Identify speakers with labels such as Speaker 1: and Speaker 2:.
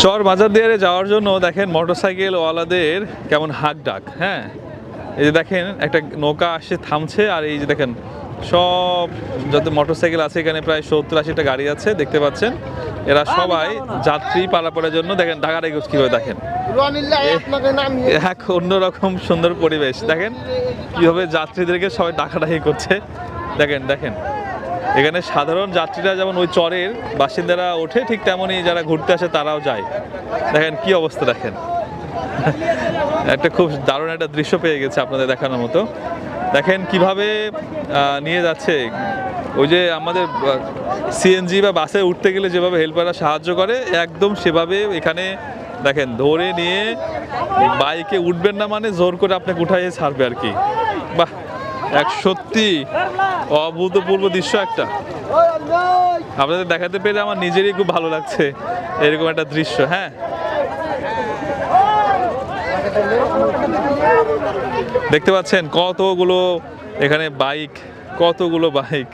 Speaker 1: চর বাজার দিয়ে যাওয়ার জন্য দেখেন মোটরসাইকেল ওয়ালাদের কেমন হাক ডাক। হ্যাঁ, এই যে দেখেন একটা নৌকা আসছে থামছে, আর এই যে দেখেন সব যত মোটরসাইকেল আছে এখানে প্রায় 70-80টা গাড়ি আছে দেখতে পাচ্ছেন। এরা সবাই যাত্রী পারাপারের জন্য দেখেন ঢাকাটাই কিভাবে দেখেন এক অন্যরকম সুন্দর পরিবেশ। দেখেন কিভাবে যাত্রীদেরকে সবাই ডাকাডাকি করছে। দেখেন দেখেন এখানে সাধারণ যাত্রীরা যেমন ওই চরের বাসিন্দারা ওঠে, ঠিক তেমনই যারা ঘুরতে আসে তারাও যায়। দেখেন কি অবস্থা, দেখেন একটা খুব দারুণ একটা দৃশ্য পেয়ে গেছে আপনাদের দেখানোর মতো। দেখেন কিভাবে নিয়ে যাচ্ছে। ওই যে আমাদের সিএনজি বা বাসে উঠতে গেলে যেভাবে হেল্পাররা সাহায্য করে, একদম সেভাবে এখানে দেখেন ধরে নিয়ে বাইকে উঠবেন না মানে জোর করে আপনাকে উঠাইয়ে ছাড়বে আর কি। বাহ, এক সত্যি অভূতপূর্ব দৃশ্য একটা আপনাদের দেখাতে পেরে আমার নিজেরই খুব ভালো লাগছে এরকম একটা দৃশ্য। হ্যাঁ, দেখতে পাচ্ছেন কতগুলো এখানে বাইক, কতগুলো বাইক।